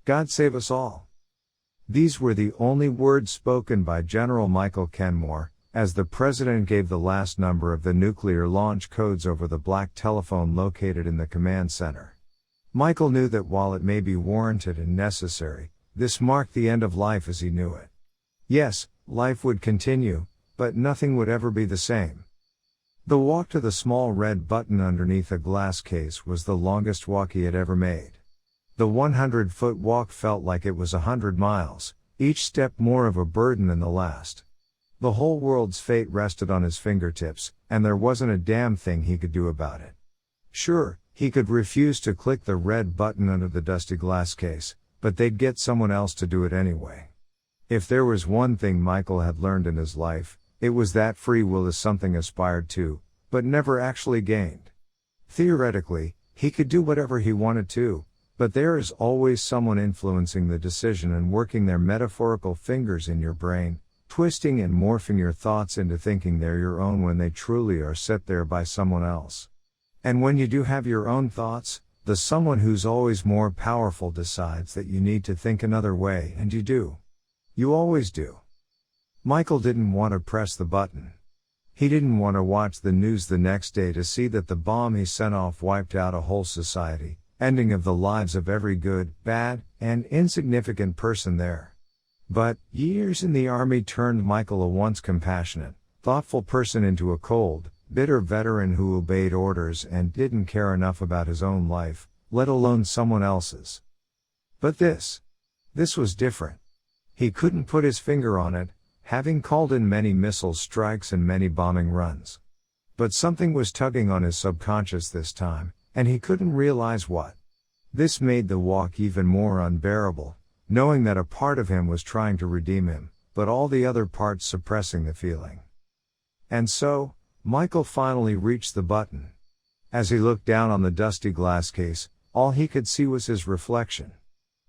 God save us all. These were the only words spoken by General Michael Kenmore, as the President gave the last number of the nuclear launch codes over the black telephone located in the command center. Michael knew that while it may be warranted and necessary, this marked the end of life as he knew it. Yes, life would continue, but nothing would ever be the same. The walk to the small red button underneath a glass case was the longest walk he had ever made. The 100-foot walk felt like it was 100 miles, each step more of a burden than the last. The whole world's fate rested on his fingertips, and there wasn't a damn thing he could do about it. Sure, he could refuse to click the red button under the dusty glass case, but they'd get someone else to do it anyway. If there was one thing Michael had learned in his life, it was that free will is something aspired to, but never actually gained. Theoretically, he could do whatever he wanted to, but there is always someone influencing the decision and working their metaphorical fingers in your brain, twisting and morphing your thoughts into thinking they're your own when they truly are set there by someone else. And when you do have your own thoughts, the someone who's always more powerful decides that you need to think another way, and you do. You always do. Michael didn't want to press the button. He didn't want to watch the news the next day to see that the bomb he sent off wiped out a whole society, ending of the lives of every good, bad, and insignificant person there. But, years in the army turned Michael, a once compassionate, thoughtful person, into a cold, bitter veteran who obeyed orders and didn't care enough about his own life, let alone someone else's. But this was different. He couldn't put his finger on it, having called in many missile strikes and many bombing runs. But something was tugging on his subconscious this time, and he couldn't realize what. This made the walk even more unbearable, knowing that a part of him was trying to redeem him, but all the other parts suppressing the feeling. And so, Michael finally reached the button. As he looked down on the dusty glass case, all he could see was his reflection.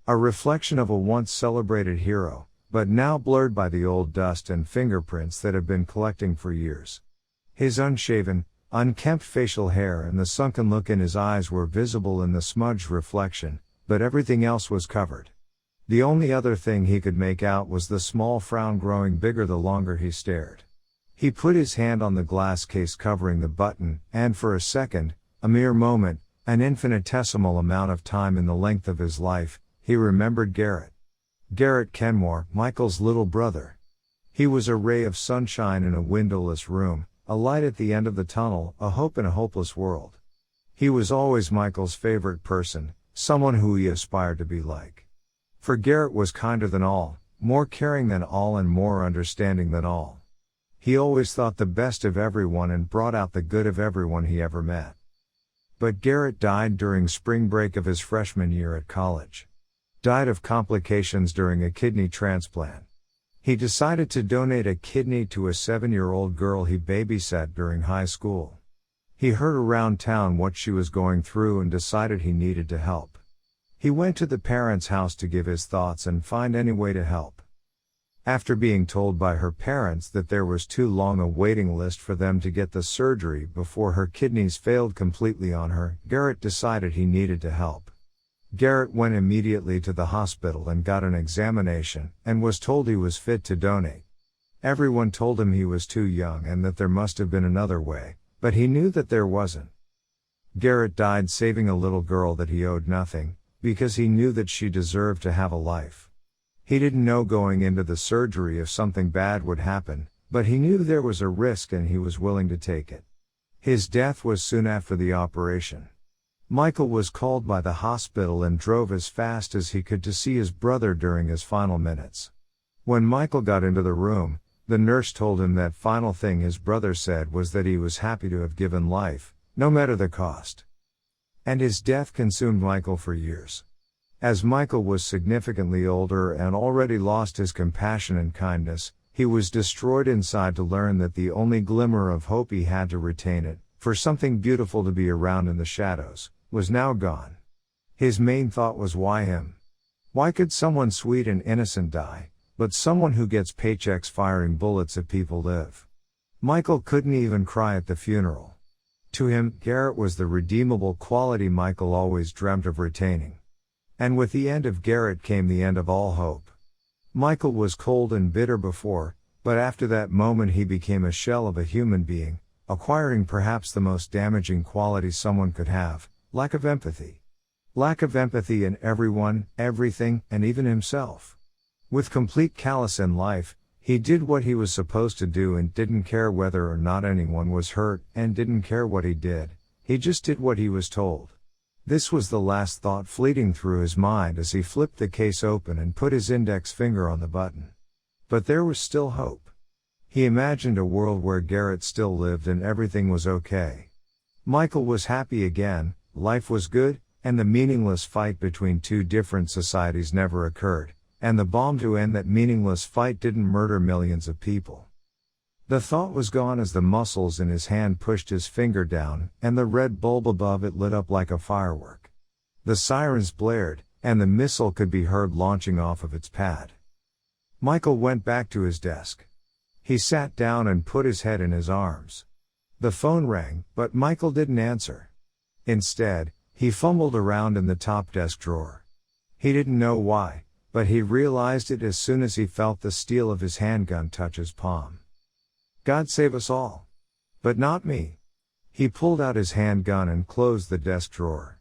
A reflection of a once celebrated hero, but now blurred by the old dust and fingerprints that have been collecting for years. His unshaven, unkempt facial hair and the sunken look in his eyes were visible in the smudged reflection, but everything else was covered. The only other thing he could make out was the small frown growing bigger the longer he stared. He put his hand on the glass case covering the button, and for a second, a mere moment, an infinitesimal amount of time in the length of his life, he remembered Garrett. Garrett Kenmore, Michael's little brother. He was a ray of sunshine in a windowless room, a light at the end of the tunnel, a hope in a hopeless world. He was always Michael's favorite person, someone who he aspired to be like. For Garrett was kinder than all, more caring than all, and more understanding than all. He always thought the best of everyone and brought out the good of everyone he ever met. But Garrett died during spring break of his freshman year at college. Died of complications during a kidney transplant. He decided to donate a kidney to a 7-year-old girl he babysat during high school. He heard around town what she was going through and decided he needed to help. He went to the parents' house to give his thoughts and find any way to help. After being told by her parents that there was too long a waiting list for them to get the surgery before her kidneys failed completely on her, Garrett decided he needed to help. Garrett went immediately to the hospital and got an examination, and was told he was fit to donate. Everyone told him he was too young and that there must have been another way, but he knew that there wasn't. Garrett died saving a little girl that he owed nothing, because he knew that she deserved to have a life. He didn't know going into the surgery if something bad would happen, but he knew there was a risk and he was willing to take it. His death was soon after the operation. Michael was called by the hospital and drove as fast as he could to see his brother during his final minutes. When Michael got into the room, the nurse told him that final thing his brother said was that he was happy to have given life, no matter the cost. And his death consumed Michael for years. As Michael was significantly older and already lost his compassion and kindness, he was destroyed inside to learn that the only glimmer of hope he had to retain it, for something beautiful to be around in the shadows, was now gone. His main thought was, why him? Why could someone sweet and innocent die, but someone who gets paychecks firing bullets at people live? Michael couldn't even cry at the funeral. To him, Garrett was the redeemable quality Michael always dreamt of retaining. And with the end of Garrett came the end of all hope. Michael was cold and bitter before, but after that moment he became a shell of a human being, acquiring perhaps the most damaging quality someone could have, lack of empathy. Lack of empathy in everyone, everything, and even himself. With complete callous in life, he did what he was supposed to do and didn't care whether or not anyone was hurt, and didn't care what he did, he just did what he was told. This was the last thought fleeting through his mind as he flipped the case open and put his index finger on the button. But there was still hope. He imagined a world where Garrett still lived and everything was okay. Michael was happy again, life was good, and the meaningless fight between two different societies never occurred, and the bomb to end that meaningless fight didn't murder millions of people. The thought was gone as the muscles in his hand pushed his finger down, and the red bulb above it lit up like a firework. The sirens blared, and the missile could be heard launching off of its pad. Michael went back to his desk. He sat down and put his head in his arms. The phone rang, but Michael didn't answer. Instead, he fumbled around in the top desk drawer. He didn't know why, but he realized it as soon as he felt the steel of his handgun touch his palm. God save us all. But not me. He pulled out his handgun and closed the desk drawer.